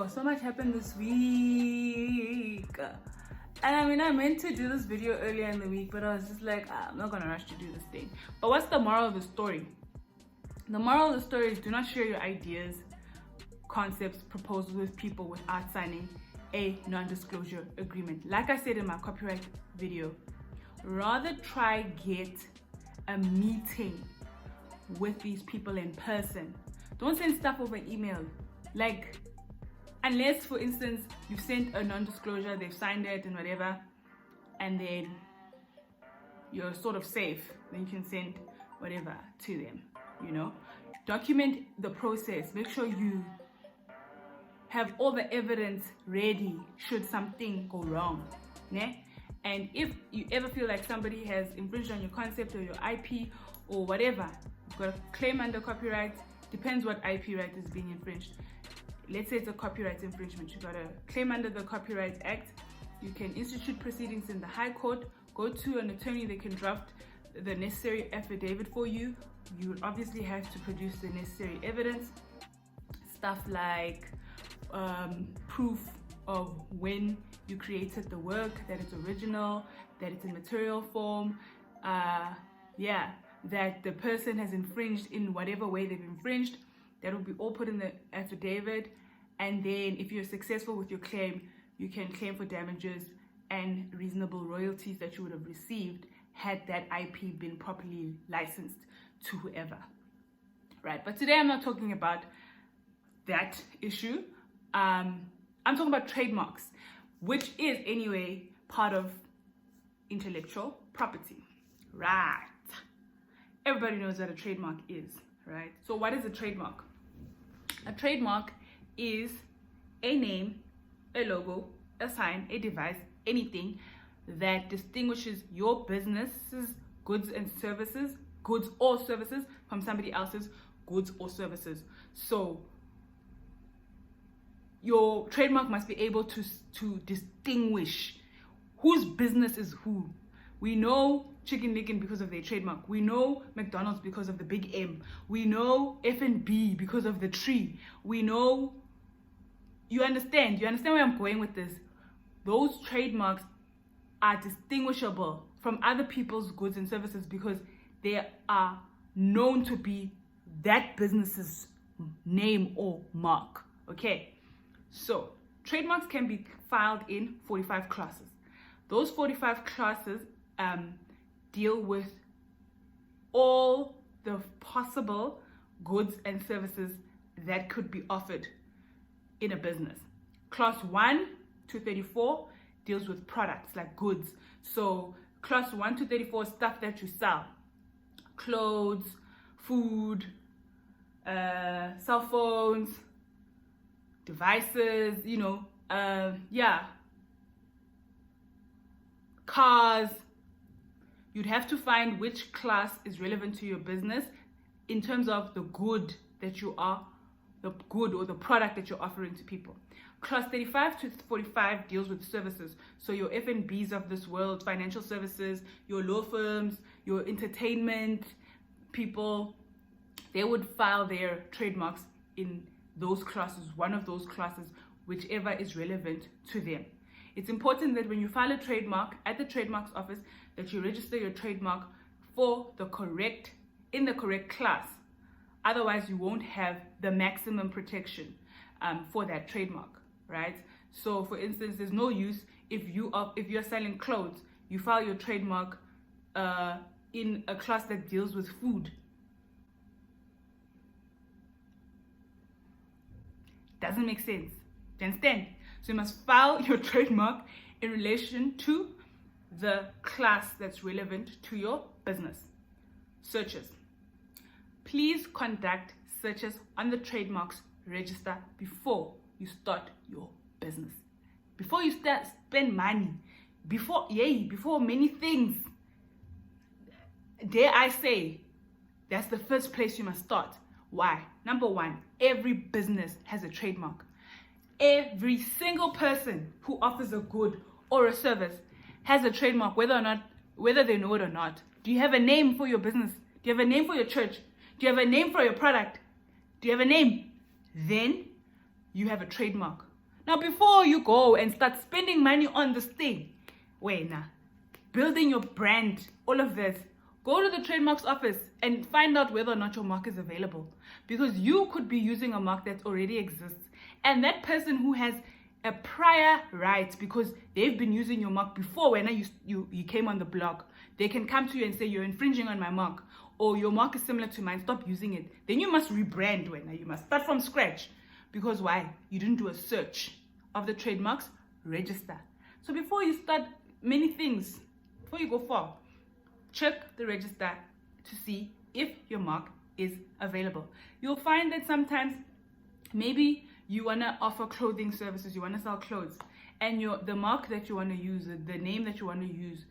so much happened this week. And I mean, I meant to do this video earlier in the week, but I was just like, I'm not gonna rush to do this thing. But what's the moral of the story? The moral of the story is do not share your ideas, concepts, proposals with people without signing a non-disclosure agreement. Like I said in my copyright video, rather try get a meeting with these people in person. Don't send stuff over email. Like, unless for instance you've sent a non-disclosure, they've signed it and whatever, and then you're sort of safe, then you can send whatever to them, you know. Document the process. Make sure you have all the evidence ready should something go wrong, né? And if you ever feel like somebody has infringed on your concept or your IP or whatever, you've got a claim under copyright. Depends what IP right is being infringed. Let's say it's a copyright infringement. You've got a claim under the Copyright Act. You can institute proceedings in the High Court. Go to an attorney that can draft the necessary affidavit for you. You would obviously have to produce the necessary evidence. Stuff like proof of when you created the work, that it's original, that it's in material form, that the person has infringed in whatever way they've infringed. That will be all put in the affidavit. And then if you're successful with your claim, you can claim for damages and reasonable royalties that you would have received had that IP been properly licensed to whoever, right? But today I'm not talking about that issue. I'm talking about trademarks, which is anyway part of intellectual property, right? Everybody knows what a trademark is, right? So what is a trademark? A trademark is a name, a logo, a sign, a device, anything that distinguishes your business's goods or services from somebody else's goods or services. So your trademark must be able to distinguish whose business is who. We know Chicken Licken because of their trademark. We know McDonald's because of the big M. We know F&B because of the tree. We know, you understand where I'm going with this. Those trademarks are distinguishable from other people's goods and services because they are known to be that business's name or mark. Okay, so trademarks can be filed in 45 classes. Those 45 classes deal with all the possible goods and services that could be offered in a business. Class 1 to 34 deals with products like goods. So class 1 to 34 is stuff that you sell. Clothes, food, cell phones, devices, cars. You'd have to find which class is relevant to your business in terms of the good that you are, the good or the product that you're offering to people. Class 35 to 45 deals with services. So your F&Bs of this world, financial services, your law firms, your entertainment people, they would file their trademarks in those classes, one of those classes, whichever is relevant to them. It's important that when you file a trademark at the trademarks office that you register your trademark in the correct class. Otherwise, you won't have the maximum protection for that trademark, right? So for instance, there's no use if you're selling clothes, you file your trademark in a class that deals with food. Doesn't make sense. Do you understand? So you must file your trademark in relation to the class that's relevant to your business. Searches. Please conduct searches on the trademarks register before you start your business. Before you spend money, before many things. Dare I say, that's the first place you must start. Why? Number one, every business has a trademark. Every single person who offers a good or a service has a trademark, whether they know it or not. Do you have a name for your business? Do you have a name for your church? Do you have a name for your product? Do you have a name? Then you have a trademark. Now, before you go and start spending money on this thing, building your brand, all of this, go to the trademarks office and find out whether or not your mark is available. Because you could be using a mark that already exists. And that person who has a prior right, because they've been using your mark before when you came on the blog, they can come to you and say, you're infringing on my mark, or your mark is similar to mine, stop using it. Then you must rebrand. You must start from scratch. Because why? You didn't do a search of the trademarks register. So before you start many things, before you go far, check the register to see if your mark is available. You'll find that sometimes maybe you want to offer clothing services, you want to sell clothes, and the mark that you want to use, the name that you want to use,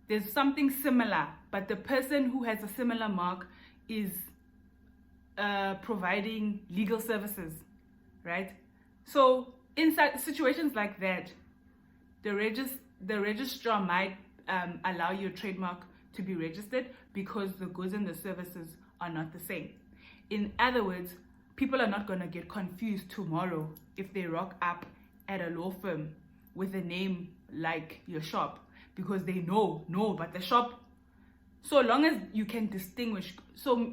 there's something similar, but the person who has a similar mark is providing legal services, right? So in situations like that, the registrar might allow your trademark to be registered because the goods and the services are not the same. In other words, people are not going to get confused tomorrow if they rock up at a law firm with a name like your shop, because they know, but the shop, so long as you can distinguish. So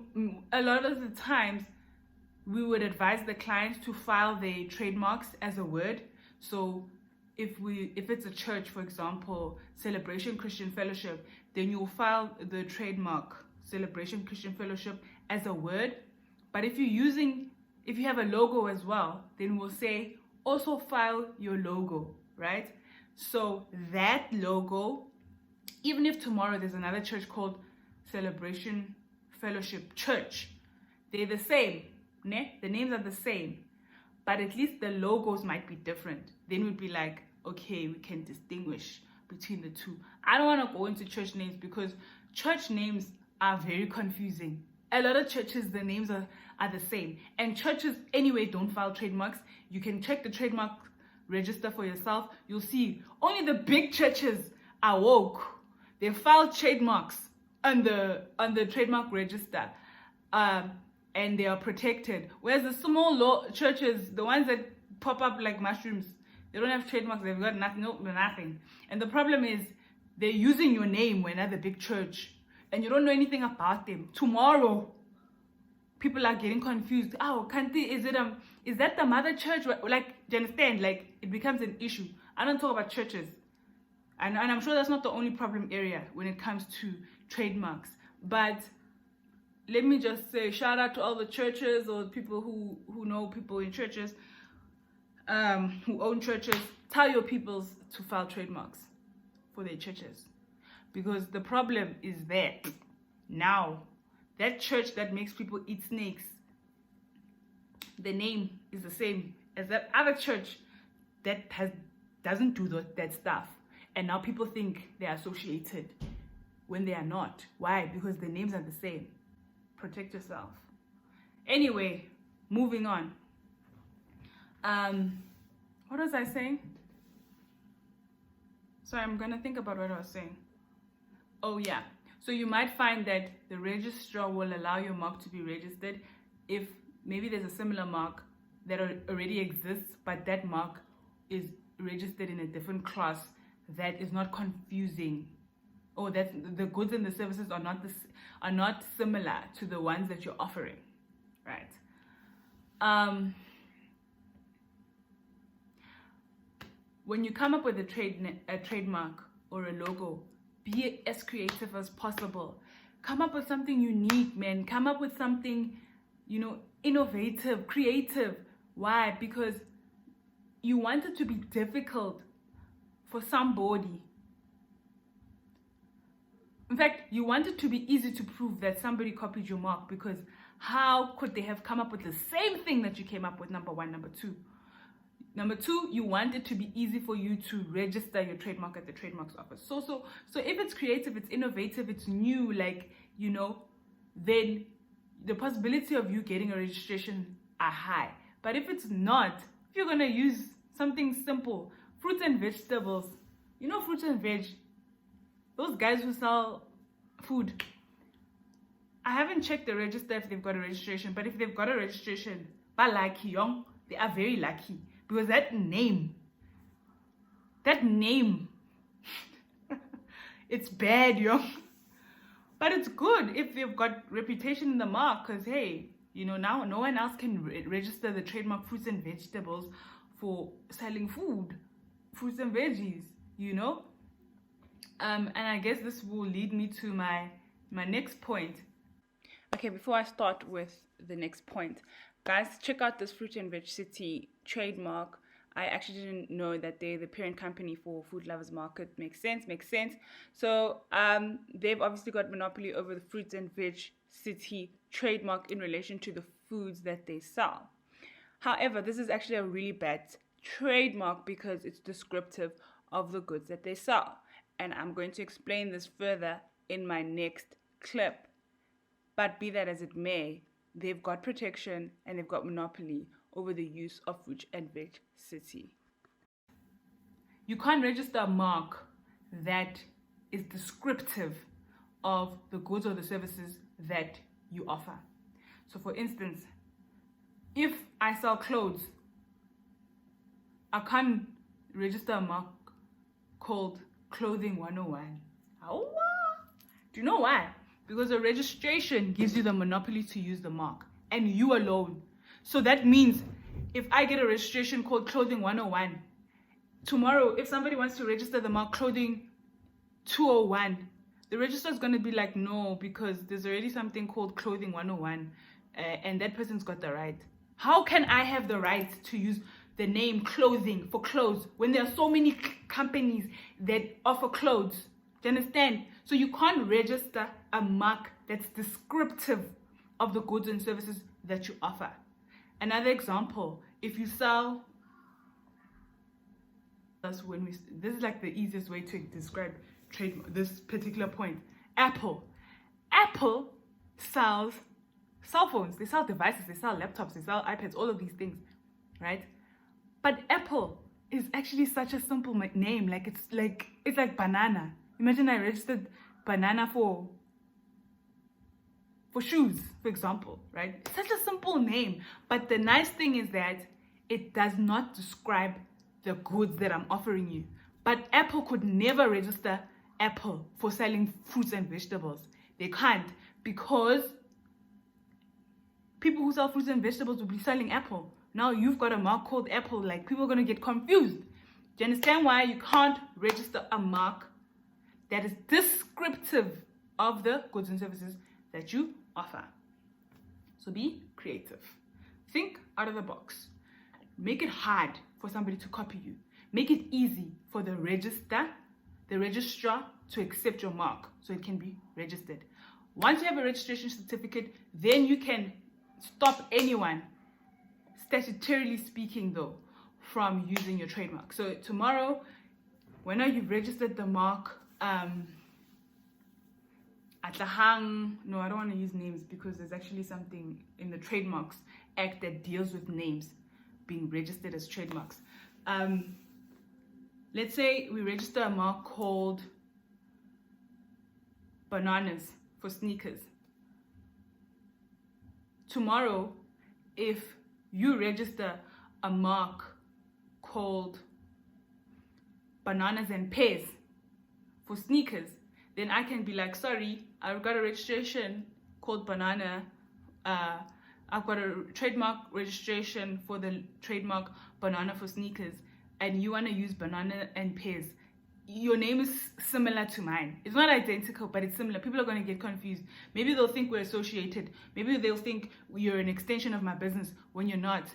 a lot of the times we would advise the clients to file their trademarks as a word. So if it's a church, for example, Celebration Christian Fellowship, then you'll file the trademark Celebration Christian Fellowship as a word. But if you have a logo as well, then we'll say also file your logo, right? So that logo, even if tomorrow there's another church called Celebration Fellowship Church, they're the same, ne? The names are the same, but at least the logos might be different. Then we'd be like, okay, we can distinguish between the two. I don't want to go into church names because church names are very confusing. A lot of churches, the names are the same. And churches, anyway, don't file trademarks. You can check the trademark register for yourself. You'll see only the big churches are woke. They file trademarks on the trademark register. And they are protected. Whereas the small churches, the ones that pop up like mushrooms, they don't have trademarks, they've got nothing. And the problem is they're using your name when at the big church and you don't know anything about them. Tomorrow, people are getting confused. Oh, Kanti, is that the mother church? Like, do you understand? Like, it becomes an issue. I don't talk about churches. And I'm sure that's not the only problem area when it comes to trademarks. But let me just say, shout out to all the churches or people who know people in churches, who own churches. Tell your peoples to file trademarks for their churches. Because the problem is that now, that church that makes people eat snakes, the name is the same as that other church that doesn't do that stuff. And now people think they're associated when they are not. Why? Because the names are the same. Protect yourself. Anyway, moving on. What was I saying? Sorry, I'm gonna think about what I was saying. Oh yeah. So you might find that the registrar will allow your mark to be registered if maybe there's a similar mark that already exists, but that mark is registered in a different class that is not confusing, or that the goods and the services are not similar to the ones that you're offering, right? When you come up with a trademark or a logo, be as creative as possible. Come up with something unique, man. Come up with something, innovative, creative. Why? Because you want it to be difficult for somebody. In fact, you want it to be easy to prove that somebody copied your mark, because how could they have come up with the same thing that you came up with? Number one. Number two, you want it to be easy for you to register your trademark at the trademarks office. So if it's creative, it's innovative, it's new, then the possibility of you getting a registration are high. But if it's not, if you're gonna use something simple, fruits and vegetables, fruits and veg, those guys who sell food, I haven't checked the register if they've got a registration, but if they've got a registration, they are very lucky, because that name, it's bad, yo. But it's good if they've got reputation in the mark, because hey, you know, now no one else can register the trademark fruits and vegetables for selling fruits and veggies, you know. And I guess this will lead me to my next point. Okay, before I start with the next point, guys, check out this Fruit and Veg City trademark. I actually didn't know that they're the parent company for Food Lovers Market. Makes sense. So they've obviously got monopoly over the Fruit and Veg City trademark in relation to the foods that they sell. However, this is actually a really bad trademark because it's descriptive of the goods that they sell. And I'm going to explain this further in my next clip. But be that as it may, they've got protection and they've got monopoly over the use of Fruit and Veg City. You can't register a mark that is descriptive of the goods or the services that you offer. So for instance, if I sell clothes, I can't register a mark called Clothing 101. Oh, do you know why? Because the registration gives you the monopoly to use the mark, and you alone. So that means if I get a registration called Clothing 101, tomorrow if somebody wants to register the mark Clothing 201, the register is going to be like, no, because there's already something called Clothing 101, and that person's got the right. How can I have the right to use the name clothing for clothes when there are so many companies that offer clothes? Do you understand? So you can't register a mark that's descriptive of the goods and services that you offer. Another example, if you sell, this is like the easiest way to describe this particular point. Apple sells cell phones, they sell devices, they sell laptops, they sell iPads, all of these things, right? But Apple is actually such a simple name. It's like banana. Imagine I registered banana for shoes, for example, right? It's such a simple name. But the nice thing is that it does not describe the goods that I'm offering you. But Apple could never register Apple for selling fruits and vegetables. They can't, because people who sell fruits and vegetables will be selling Apple. Now you've got a mark called Apple, like people are going to get confused. Do you understand why you can't register a mark that is descriptive of the goods and services that you offer? So be creative. Think out of the box. Make it hard for somebody to copy you. Make it easy for the registrar to accept your mark so it can be registered. Once you have a registration certificate, then you can stop anyone, statutorily speaking though, from using your trademark. So tomorrow, when you've registered the mark, Atlahang, no, I don't want to use names because there's actually something in the Trademarks Act that deals with names being registered as trademarks. Let's say we register a mark called bananas for sneakers. Tomorrow, if you register a mark called bananas and pears for sneakers, then I can be like, sorry, I've got a registration called banana. I've got a trademark registration for the trademark banana for sneakers, and you want to use banana and pears. Your name is similar to mine. It's not identical, but it's similar. People are going to get confused. Maybe they'll think we're associated. Maybe they'll think you're an extension of my business when you're not.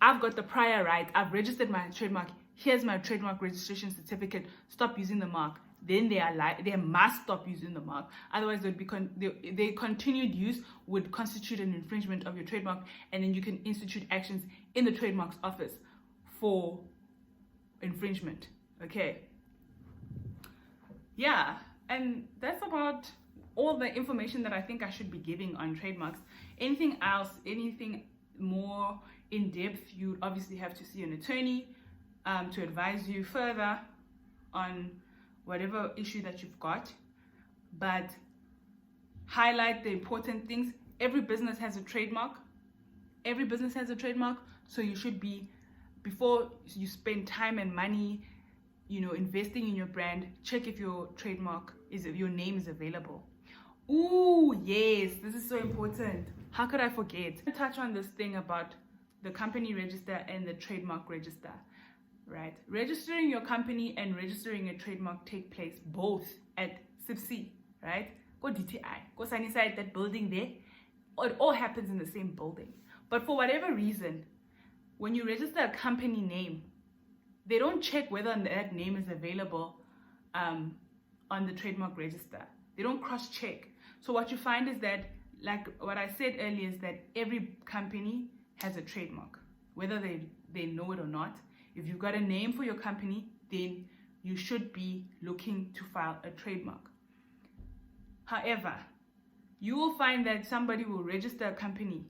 I've got the prior right. I've registered my trademark. Here's my trademark registration certificate. Stop using the mark. Then they must stop using the mark. Otherwise, their continued use would constitute an infringement of your trademark, and then you can institute actions in the trademarks office for infringement. Okay. Yeah, and that's about all the information that I think I should be giving on trademarks. Anything else, anything more in depth, you obviously have to see an attorney to advise you further on whatever issue that you've got. But highlight the important things. Every business has a trademark. So you should be before you spend time and money, investing in your brand, check if your your name is available. Ooh, yes, this is so important. How could I forget? I'll touch on this thing about the company register and the trademark register, right? Registering your company and registering a trademark take place both at CIPC, right? Go DTI, go sign inside that building there. It all happens in the same building. But for whatever reason, when you register a company name, they don't check whether that name is available on the trademark register. They don't cross-check. So what you find is that, like what I said earlier, is that every company has a trademark, whether they know it or not. If you've got a name for your company, then you should be looking to file a trademark. However, you will find that somebody will register a company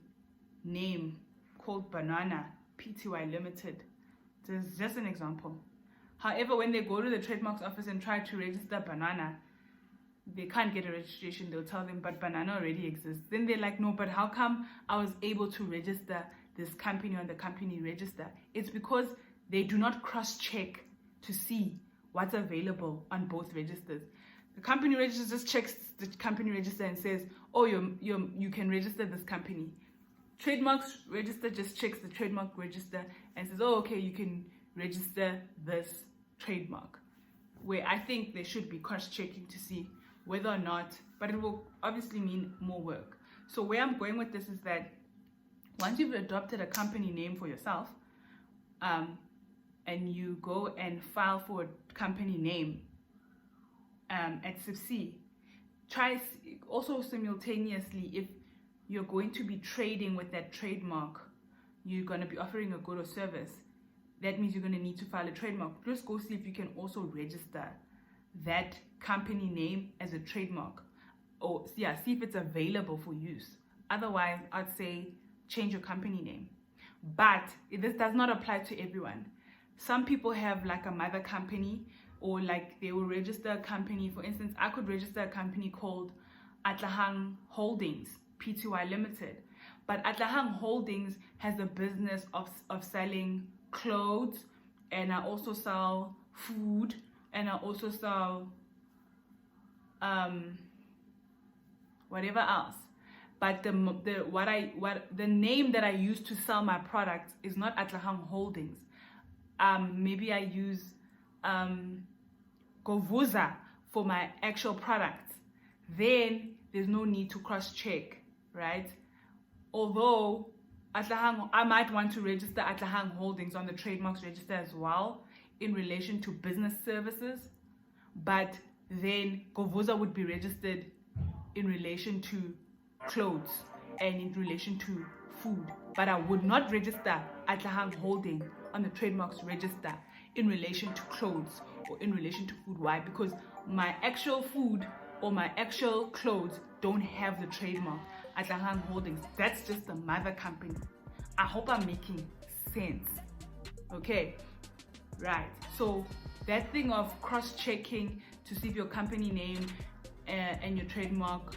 name called Banana Pty Limited. This is just an example. However, when they go to the trademarks office and try to register Banana, they can't get a registration. They'll tell them, but Banana already exists. Then they're like, no, but how come I was able to register this company on the company register? It's because they do not cross-check to see what's available on both registers. The company register just checks the company register and says, oh, you can register this company. Trademarks register just checks the trademark register and says, oh, okay, you can register this trademark. Where I think they should be cross-checking to see whether or not, but it will obviously mean more work. So where I'm going with this is that once you've adopted a company name for yourself, and you go and file for a company name at CIPC, try also simultaneously, if you're going to be trading with that trademark, you're going to be offering a good or service, that means you're going to need to file a trademark. Just go see if you can also register that company name as a trademark, or see if it's available for use. Otherwise, I'd say change your company name. But this does not apply to everyone. Some people have like a mother company, or like they will register a company. For instance, I could register a company called Atlahang Holdings Pty Limited, but Atlahang Holdings has a business of selling clothes, and I also sell food, and I also sell whatever else. But the name that I use to sell my products is not Atlahang Holdings. Maybe I use Govuza for my actual products. Then there's no need to cross-check, right? Although I might want to register Atlahang Holdings on the trademarks register as well in relation to business services, but then Govuza would be registered in relation to clothes and in relation to food. But I would not register Atlahang Holding on the trademarks register in relation to clothes or in relation to food. Why? Because my actual food or my actual clothes don't have the trademark Atlahang Holdings. That's just the mother company. I hope I'm making sense. Okay, right. So that thing of cross-checking to see if your company name and your trademark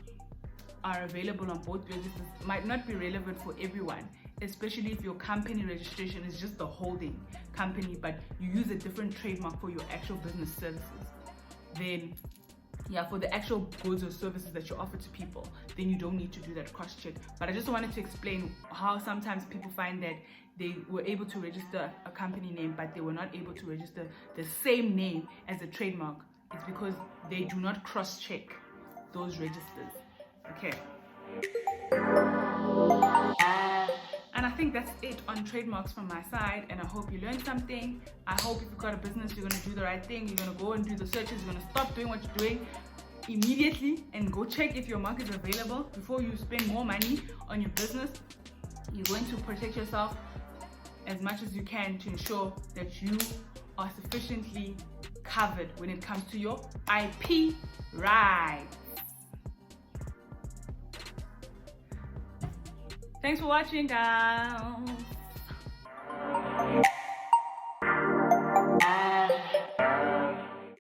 are available on both registers might not be relevant for everyone, especially if your company registration is just the holding company, but you use a different trademark for your actual business services. Then for the actual goods or services that you offer to people, then you don't need to do that cross-check. But I just wanted to explain how sometimes people find that they were able to register a company name, but they were not able to register the same name as a trademark. It's because they do not cross-check those registers. Okay. And I think that's it on trademarks from my side, and I hope you learned something. I hope if you've got a business, you're going to do the right thing. You're going to go and do the searches. You're going to stop doing what you're doing immediately and go check if your mark is available before you spend more money on your business. You're going to protect yourself as much as you can to ensure that you are sufficiently covered when it comes to your IP rights. Thanks for watching, guys.